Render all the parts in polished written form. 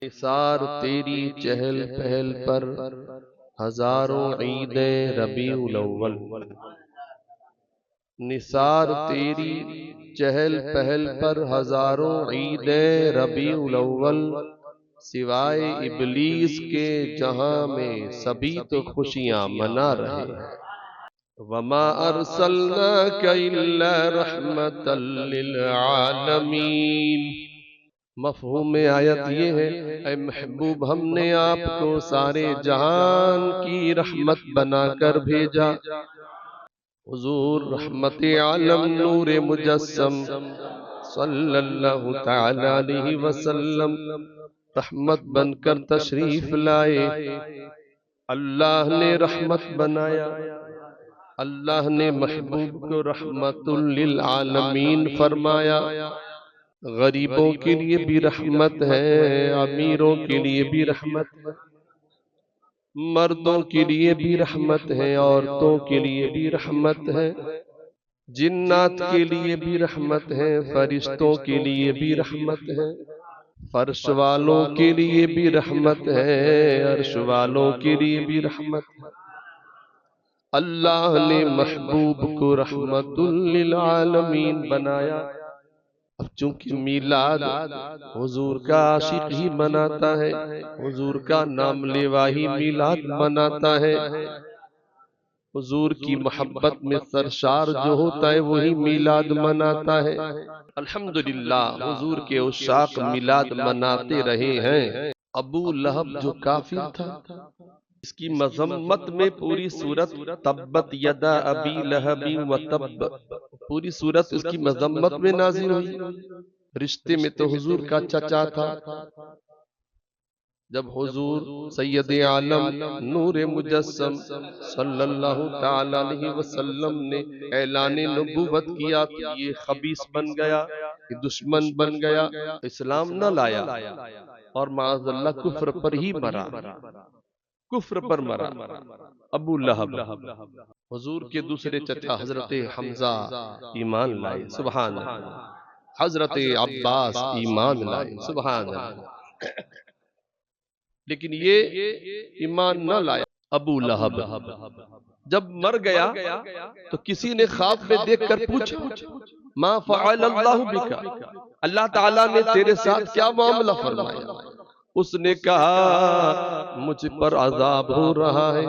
निसार तेरी चहल पहल पर हजारों ईदें रबीउल अव्वल। निसार तेरी चहल पहल पर हजारों ईदें रबीउल अव्वल। सिवाय इबलीस के जहां में सभी तो खुशियां मना रहे हैं। वमा अरसलनाका इल्ला रहमतल लिल आलमीन। मफ़हूम आयत ये है, ऐ महबूब हमने आपको सारे जहान की रहमत बनाकर भेजा। हुजूर रहमत आलम नूर मुजस्सम सल्लल्लाहु तआला अलैहि वसल्लम रहमत बनकर तशरीफ लाए। अल्लाह ने रहमत बनाया, अल्लाह ने महबूब को रहमतुल लिल आलमीन फरमाया। गरीबों के लिए भी रहमत है, अमीरों के लिए भी रहमत है, मर्दों के लिए भी रहमत है, औरतों के लिए भी रहमत है, जिन्नात के लिए भी रहमत है, फरिश्तों के लिए भी रहमत है, फर्श वालों के लिए भी रहमत है, अर्श वालों के लिए भी रहमत है। अल्लाह ने महबूब को रहमतुल लिल आलमीन बनाया। अब चूंकि मीलाद हुजूर का आशिक ही मनाता है, हुजूर का नाम लेवा ही मीलाद मनाता है, हुजूर की मोहब्बत में सरशार जो होता है वही मीलाद मनाता है। अल्हम्दुलिल्लाह हुजूर के उशाक मीलाद मनाते रहे हैं। अबू लहब जो काफिर था, इसकी मजम्मत में पूरी सूरत तब्बत यदा अबी लहबी व तब, पूरी सूरत इसकी मजम्मत में नाजिल हुई। रिश्ते में तो हुजूर का चचा था। जब हुजूर सैयद आलम नूर मुजस्सम सल्लल्लाहु तआला अलैहि वसल्लम ने ऐलान नबूवत किया तो ये खबीस बन गया, ये दुश्मन बन गया, इस्लाम न लाया और माअज़ल्लाह कुफ्र पर ही मरा, कुफ्र पर मरा। अबू लहब हुजूर के दूसरे चचा हजरत हमजा ईमान लाए, सुभान अल्लाह। हजरत अब्बास ईमान लाए, सुभान अल्लाह। लेकिन ये ईमान न लाया। अबू लहब जब मर गया तो किसी ने ख्वाब में देखकर पूछा, मा फ़अल अल्लाहु बिका, अल्लाह ताला ने तेरे साथ क्या मामला फरमाया? उसने कहा, मुझ पर अजाब हो रहा है,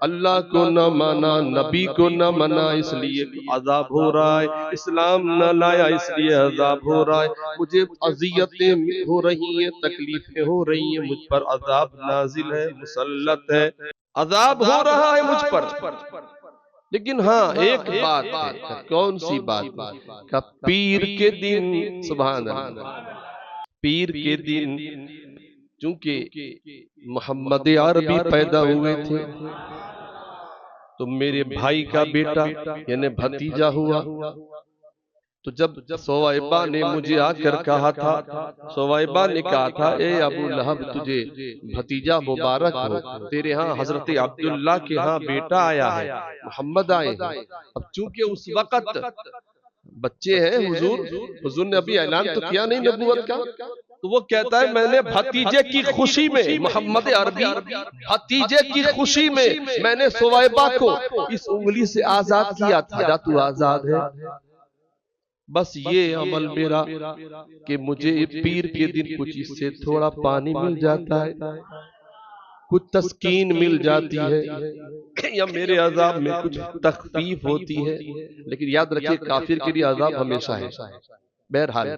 अल्लाह को न माना, नबी को न माना इसलिए अजाब हो रहा है, इस्लाम न लाया इसलिए अजाब हो रहा है, मुझे अजियतें हो रही हैं, तकलीफें हो रही हैं, मुझ पर अजाब नाजिल है, मुसल्लत है, अजाब हो रहा है मुझ पर। लेकिन हाँ एक बात है, कौन सी बात? का पीर के दिन, सुभान अल्लाह, पीर के दिन चूंकि मोहम्मद अरबी पैदा हुए थे तो मेरे भाई का बेटा यानी भतीजा हुआ। तो जब सोवाइबा ने मुझे आकर कहा था, सोवाइबा ने कहा था, ए अबू लहब तुझे भतीजा मुबारक हो, तेरे यहाँ हजरत अब्दुल्ला के यहाँ बेटा आया है, मोहम्मद आए हैं। अब चूंकि उस वक्त बच्चे हैं, हुजूर ने अभी ऐलान तो किया नहीं नबूवत का, तो वो कहता है मैंने भतीजे की खुशी में, मोहम्मद अरबी भतीजे की खुशी में मैंने सुवैबा को इस उंगली से आजाद किया था, तू आजाद है। बस ये अमल मेरा कि मुझे पीर के दिन कुछ इससे थोड़ा पानी मिल जाता है, कुछ तस्कीन मिल जाती है, या मेरे अजाब में कुछ तखफीफ होती है। लेकिन याद रखिए काफिर के लिए अजाब हमेशा है। बहरहाल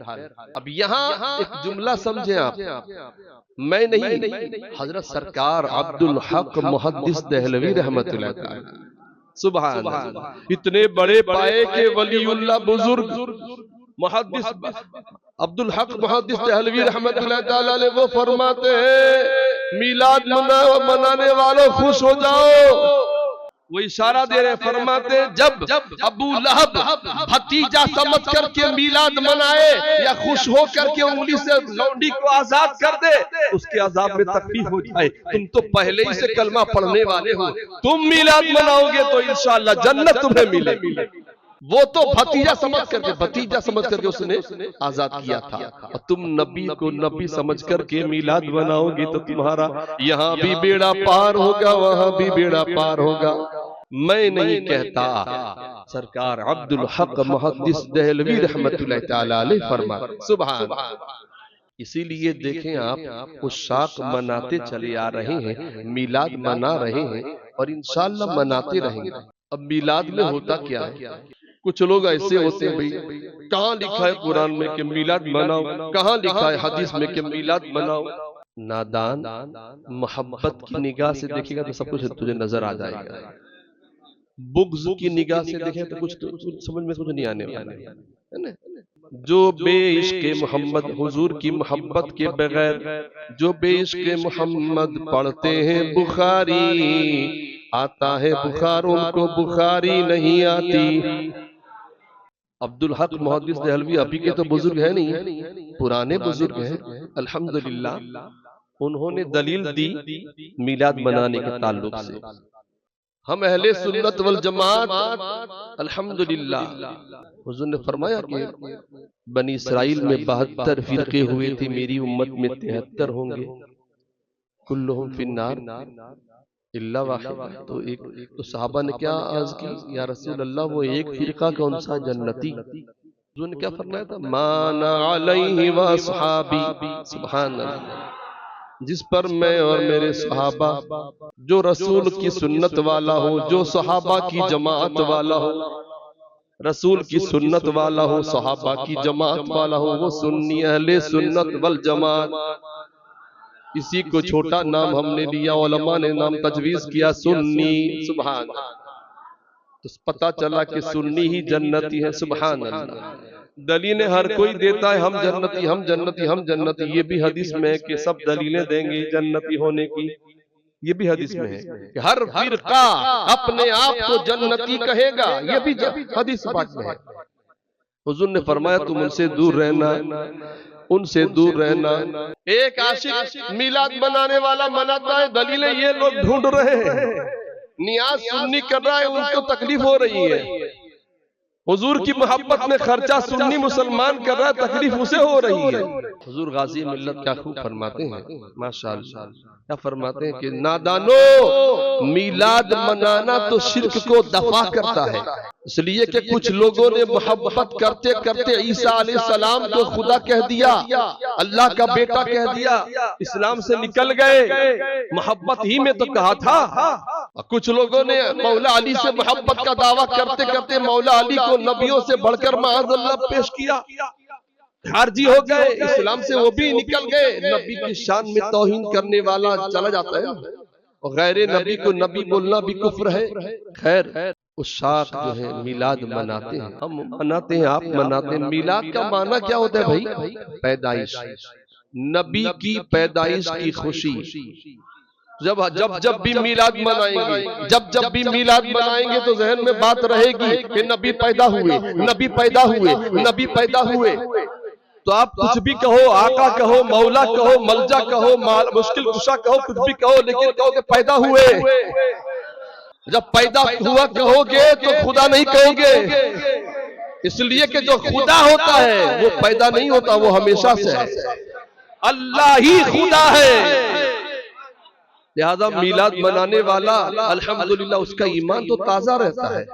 अब यहाँ एक जुमला समझे आप, मैं नहीं, हजरत सरकार अब्दुल हक मुहद्दिस दहलवी रहमतुल्लाह अलैह, सुभान अल्लाह, इतने बड़े पाए के वलीउल्लाह बुजुर्ग मुहद्दिस अब्दुल हक मुहद्दिस दहलवी रहमतुल्लाह अलैह वो फरमाते हैं, मीलाद मनाने वालों खुश हो जाओ। वो इशारा दे रहे, फरमाते जब अबू लहब भतीजा समझ करके मीलाद मनाए या खुश हो करके उंगली से लौंडी को आजाद कर दे, उसके अजाब में तकलीफ हो जाए। तुम तो पहले ही से कलमा पढ़ने वाले हो, तुम मीलाद मनाओगे तो इंशाअल्लाह जन्नत तुम्हें मिलेगी। वो तो भतीजा समझ करके उसने आजाद किया था। और तुम नबी को नबी समझ करके मिलाद बनाओगे तो तुम्हारा यहाँ भी बेड़ा पार होगा, वहां भी बेड़ा पार होगा। मैं नहीं कहता, सरकार अब्दुल हक मुहद्दिस देहलवी रहमतुल्लाह तआला अलैह फरमाते, सुभान। इसीलिए देखें आप उशाक मनाते चले आ रहे हैं, मिलाद मना रहे हैं और इंशाअल्लाह मनाते रहेंगे। अब मिलाद में होता क्या है, कुछ लोग ऐसे होते हैं, भाई कहाँ लिखा है कुरान में कि मिलाद मनाओ, कहाँ लिखा है हदीस में कि मिलाद मनाओ। नादान मोहब्बत की निगाह से देखेगा तो सब कुछ तुझे नजर आ जाएगा, बुग़्ज़ की निगाह से देखे तो कुछ समझ में कुछ नहीं आने वाला है ना। जो बेइश्क़े मोहम्मद हुजूर की मोहब्बत के बगैर, जो बेइश्क़े मोहम्मद पढ़ते हैं बुखारी, आता है बुखार उनको बुखारी नहीं आती। अब्दुल हक मुहद्दिस देहलवी अभी के तो बुजुर्ग है नहीं, पुराने बुजुर्ग हैं अल्हम्दुलिल्लाह। उन्होंने दलील दी मिलाद मनाने के ताल्लुक से। हम अहले सुन्नत वल जमात अल्हम्दुलिल्लाह, हुजूर ने फरमाया कि बनी इस्राइल में 72 फिरके हुए थे, मेरी उम्मत में 73 होंगे, कुल्लुहुम फिन्नार इल्ला वाहिद। तो तो सहाबा ने क्या अर्ज की, या रसूल अल्लाह वो एक फिरका कौन सा जन्नती? हुजूर ने क्या फरमाया था, माना अलैहि व असहाबी, सुभान अल्लाह, जिस पर मैं और मेरे सहाबा, जो रसूल की सुन्नत वाला हो, जो सहाबा की जमात वाला हो, रसूल की सुन्नत वाला हो, सहाबा की जमात वाला हो, वो सुन्नी अहले सुन्नत वल जमात। इसी को छोटा नाम हमने लिया, उलमा ने नाम तजवीज किया सुन्नी, सुभान। तो पता चला कि सुन्नी ही जन्नती है, सुभान अल्लाह। दलीलें हर कोई देता है, हम जन्नती हम जन्नती हम जन्नती, ये भी हदीस में है कि सब दलीलें देंगे जन्नती होने की, ये भी हदीस में है कि हर फिरका अपने आप को जन्नती कहेगा, ये भी हदीस पाक में है। हुजूर ने फरमाया तुम उनसे दूर रहना, उनसे दूर रहना। एक आशिक मिलाद मनाने वाला मनाता है, दलीलें ये लोग ढूंढ रहे हैं, नियाज सुन्नी कर रहा है, उनको तकलीफ हो रही है। हुजूर की मोहब्बत में खर्चा सुन्नी मुसलमान कर रहा है, तकलीफ उसे हो रही है। हुजूर गाजी मिल्लत क्या खूब फरमाते हैं, माशाअल्लाह, क्या फरमाते हैं कि नादानो, मिलाद मनाना तो शिर्क को दफा करता है। इसलिए कि कुछ लोगों ने मोहब्बत करते करते ईसा अलैहिस्सलाम को खुदा कह दिया, अल्लाह का बेटा कह दिया, इस्लाम से निकल गए। मोहब्बत ही में तो कहा था। कुछ लोगों ने मौला अली से मोहब्बत का दावा करते करते मौला अली को नबियों से बढ़कर माअज़ल्लाह पेश किया, खारजी हो गए, इस्लाम से वो भी निकल गए। नबी की शान में तौहीन करने वाला चला जाता है, और गैर नबी को नबी बोलना भी कुफ्र है। खैर, उशाक जो है मिलाद मनाते हैं, हम मनाते हैं, आप मनाते हैं। मिलाद का माना क्या होता है भाई? पैदाइश, नबी की पैदाइश की खुशी। जब जब जब भी मिलाद मनाएंगे, जब जब भी मिलाद मनाएंगे तो जहन में बात रहेगी कि नबी पैदा हुए, नबी पैदा हुए, नबी पैदा हुए। तो आप कुछ भी कहो, आका कहो, मौला कहो, मलजा कहो, मुश्किल कुशा कहो, कुछ भी कहो, लेकिन कहो कि पैदा हुए। जब पैदा हुआ कहोगे तो खुदा नहीं कहोगे, इसलिए कि जो खुदा होता है वो पैदा नहीं होता, वो हमेशा से है, अल्लाह ही खुदा है। लिहाजा मिलाद मनाने वाला अल्हम्दुलिल्लाह उसका ईमान तो ताजा रहता है।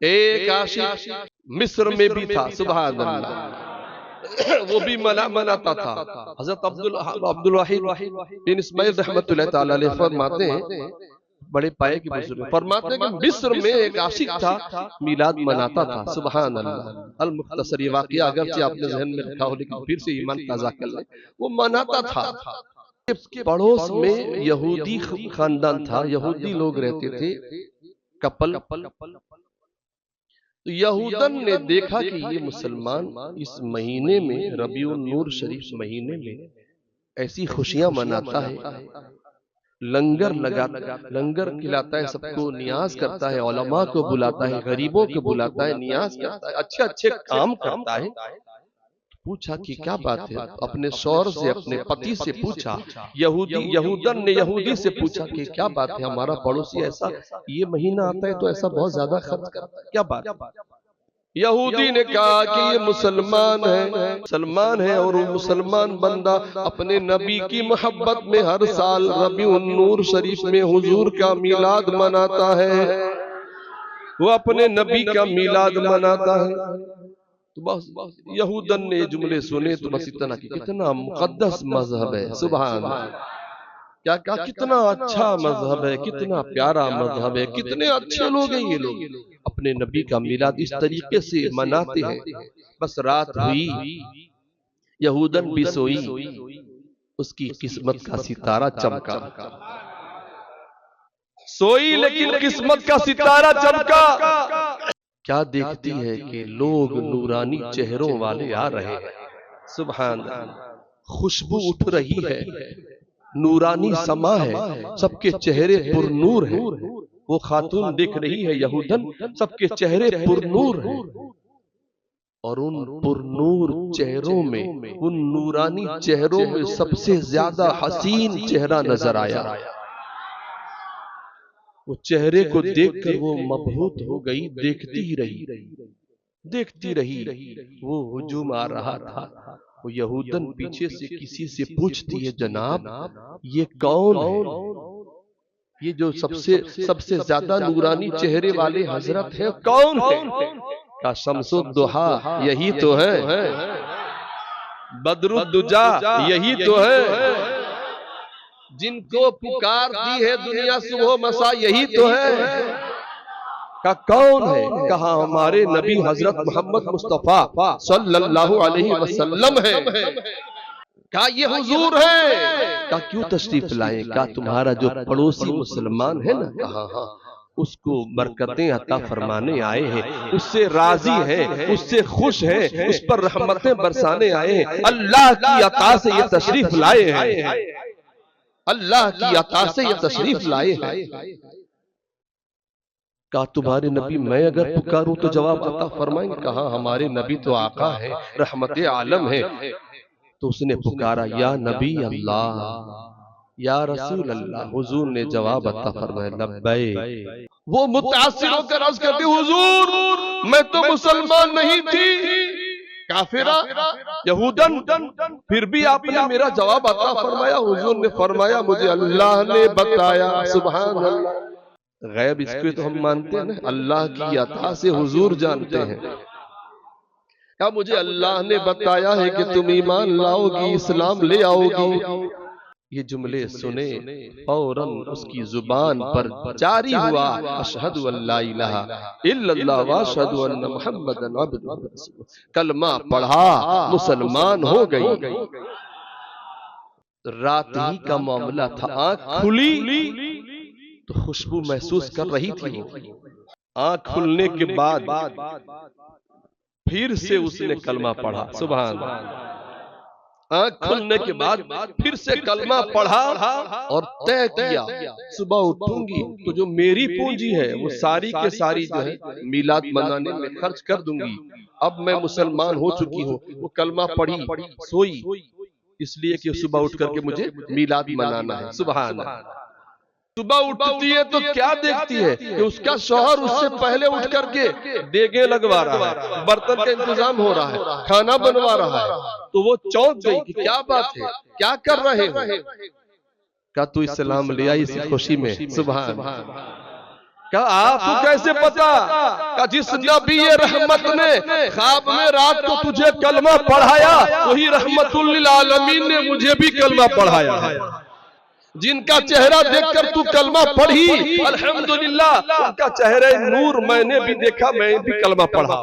एक आशिक मिस्र में भी था, सुभान अल्लाह, वो भी मनाता था। हजरत अब्दुल वाहिद बिन इस्माइल रहमतुल्लाह तआला अलैह फरमाते हैं, बड़े पाए की बुजुर्ग फरमाते हैं कि मिस्र में एक आशिक था, मिलाद मनाता था, सुभान अल्लाह। अल मुख्तसर ये वाकया अगरचे आपने जहन में रखा हो, लेकिन फिर से ईमान ताजा कर ले। वो मनाता था। पड़ोस में यहूदी खानदान था, यहूदी लोग रहते थे, कपल। तो यहूदन ने देखा कि ये मुसलमान इस महीने में, रबीउल नूर शरीफ महीने में ऐसी खुशियां मनाता है, लंगर लंगर खिलाता है, सबको नियाज करता है, उलमा को बुलाता है, गरीबों को बुलाता है, नियाज करता है, अच्छे अच्छे काम करता है। पूछा कि क्या बात है, अपने शौहर से, अपने पति से पूछा। यहूदन ने यहूदी से पूछा कि क्या बात है, हमारा पड़ोसी ऐसा ये महीना आता है तो ऐसा बहुत ज्यादा खर्च करता है, क्या बात है? यहूदी ने कहा कि ये मुसलमान है और वो मुसलमान बंदा अपने नबी की मोहब्बत में हर साल रबीउन नूर शरीफ में हुजूर का मीलाद मनाता है, वो अपने नबी का मीलाद मनाता है। तो बस यहूदन ने जुमले सुने तो बस इतना कि कितना मुकद्दस मजहब है, सुभान अल्लाह। क्या कहा, कितना अच्छा मजहब है, कितना प्यारा मजहब है, कितने अच्छे लोग हैं ये लोग, अपने नबी का मीलाद इस तरीके से मनाते हैं। बस रात हुई, यहूदन भी सोई, उसकी किस्मत का सितारा चमका। सोई लेकिन किस्मत का सितारा चमका। क्या देखती है कि लोग नूरानी चेहरों वाले आ रहे हैं, सुभान अल्लाह। खुशबू उठ रही है, नूरानी समा है, सबके चेहरे पुरनूर हैं। वो खातून देख रही है यहूदन, सबके चेहरे पुरनूर हैं और उन पुरनूर चेहरों में, उन नूरानी चेहरों में सबसे ज्यादा हसीन चेहरा नजर आया। वो चेहरे को देखकर वो मबहूत हो गई, देखती रही। वो हुजूम आ रहा था। वो यहूदन पीछे से किसी से पूछती है, जनाब ये कौन है? ये जो सबसे ज्यादा नूरानी चेहरे वाले हजरत है, कौन है? का शम्सुद्दुहा यही तो है, बदरुद्दुजा यही तो है, जिनको पुकार दी है दुनिया सुबह मसा यही तो है। का कौन है? कहा हमारे नबी हजरत मोहम्मद मुस्तफा सल्लल्लाहु अलैहि वसल्लम है। का ये हुजूर है? का क्यों तशरीफ लाए? का तुम्हारा जो पड़ोसी मुसलमान है ना, कहा हाँ, उसको बरकतें अता फरमाने आए हैं, उससे राजी है, उससे खुश है, उस पर रहमतें बरसाने आए हैं, अल्लाह की अता से ये तशरीफ लाए हैं, अल्लाह की अता से ये तशरीफ लाए हैं। कहा तुम्हारे नबी मैं अगर पुकारूं तो जवाब अता फरमाएंगे? कहा हमारे नबी तो आका है, रहमत आलम है। तो उसने पुकारा, या नबी अल्लाह, या रसूल अल्लाह। हुजूर ने जवाब अता फरमाया, लब्बैक। वो मुतासिर होकर अर्ज करती, हुजूर मैं तो मुसलमान नहीं थी, काफिरा यहूदन, फिर भी आपने मेरा जवाब अता फरमाया। हुजूर ने फरमाया, मुझे अल्लाह ने बताया। सुभान अल्लाह। गैब इसको तो हम मानते हैं ना, अल्लाह की अता से हुजूर जानते हैं। क्या मुझे अल्लाह ने बताया है कि तुम ईमान लाओगी, इस्लाम ले आओगी। ये जुमले सुने फौरन उसकी जुबान पर जारी हुआ, अशहदु अल्ला इलाहा इल्लल्लाह व अशहदु अन्ना मुहम्मदन अब्दुहु व रसूलुहु। कलमा पढ़ा, मुसलमान हो गई। रात ही का मामला था। आंख खुली तो खुशबू महसूस कर रही थी। आंख खुलने के बाद फिर से उसने कलमा पढ़ा, सुभान अल्लाह। आंख खुलने के बाद फिर से कलमा पढ़ा और तय किया, सुबह उठूंगी तो जो मेरी पूंजी है वो सारी के सारी जो है मिलाद मनाने में खर्च कर दूंगी। अब मैं मुसलमान हो चुकी हूँ। वो कलमा पढ़ी, सोई, इसलिए कि सुबह उठ करके मुझे मिलाद मनाना है। सुभान अल्लाह। सुबह उठती है तो क्या देखती है कि उसका शौहर उससे पहले उठ करके देगे लगवा रहा है, बर्तन का इंतजाम हो रहा है, खाना बनवा रहा है। तो वो चौंक गई कि क्या बात है, क्या कर रहे हो? क्या तू इस्लाम ले आई इसी खुशी में? सुभान। क्या आपको कैसे पता? क्या जिस नबी रहमत ने ख्वाब में रात को तुझे कलमा पढ़ाया, वही रहमतुल लिल आलमीन ने मुझे भी कलमा पढ़ाया है। जिनका चेहरा देखकर तू कलमा पढ़ी, अल्हम्दुलिल्लाह उनका चेहरे नूर मैंने भी देखा, मैं भी कलमा पढ़ा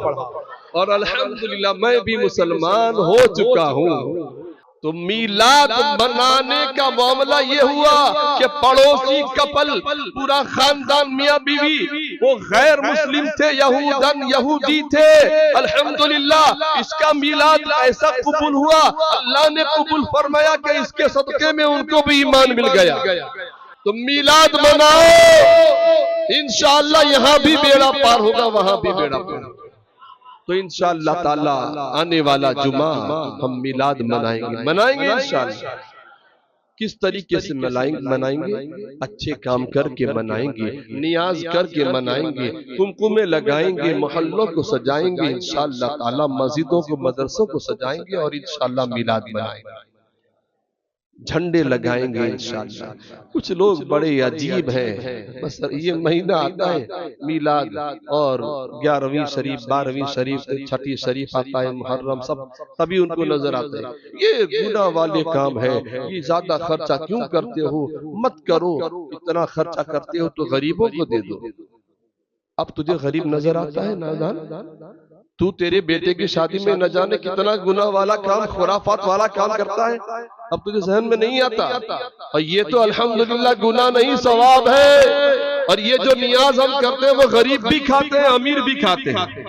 और अल्हम्दुलिल्लाह मैं भी मुसलमान हो चुका हूँ। तो मीलाद मनाने का मामला ये हुआ कि पड़ोसी कपल, पूरा खानदान मियां बीवी, वो गैर मुस्लिम थे, यहूदी थे। अल्हम्दुलिल्लाह इसका मीलाद ऐसा कबूल हुआ, अल्लाह ने कबूल फरमाया कि इसके सदके में उनको भी ईमान मिल गया। तो मीलाद मनाओ, इंशाअल्लाह यहाँ भी बेड़ा पार होगा, वहां भी बेड़ा पार होगा। तो इंशाअल्लाह ताला आने वाला जुमा हम मिलाद मनाएंगे इंशाअल्लाह। किस तरीके से मनाएंगे? अच्छे काम करके मनाएंगे, नियाज करके मनाएंगे, कुमकुमे लगाएंगे, मोहल्लों को सजाएंगे, इंशाअल्लाह ताला मस्जिदों को, मदरसों को सजाएंगे और इंशाअल्लाह मिलाद मनाएंगे, झंडे लगाएंगे इंशाअल्लाह। कुछ लोग बड़े अजीब हैं, बस ये महीना आता है मिलाद और 11वीं शरीफ, 12वीं शरीफ, छठी शरीफ आता है, मुहर्रम, सब तभी उनको नजर आता है ये गुनाह वाले काम है, ये ज्यादा खर्चा क्यों करते हो, मत करो, इतना खर्चा करते हो तो गरीबों को दे दो। अब तुझे गरीब नजर आता है नादान? तू तेरे बेटे की शादी में न जाने कितना गुनाह वाला काम, खुराफात वाला काम करता है, अब तुझे जहन में नहीं आता। और ये तो अल्हम्दुलिल्लाह गुनाह नहीं, सवाब है। और ये जो नियाज हम करते हैं वो गरीब भी खाते हैं, अमीर भी खाते हैं,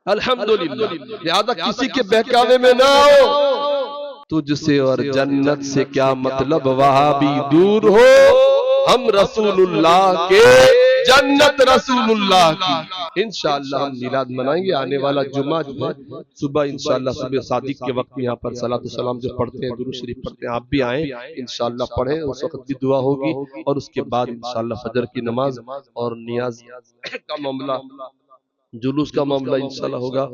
अल्हम्दुलिल्लाह। लिहाजा किसी के बहकावे में ना आओ। तुझसे और जन्नत से क्या मतलब, वहां भी दूर हो, हम रसूलुल्लाह के, जन्नत रसूलुल्लाह की। इंशाअल्लाह हम मिलाद मनाएंगे। आने वाला जुमा जो है सुबह, इंशाअल्लाह सुबह सादिक के वक्त में यहाँ पर सलात सलाम जो पढ़ते हैं, दुरूद शरीफ पढ़ते हैं, आप भी आए इंशाअल्लाह पढ़ें, उस वक्त भी दुआ होगी। और उसके बाद इंशाअल्लाह फजर की नमाज और नियाज का मामला, जुलूस का मामला इंशाअल्लाह होगा।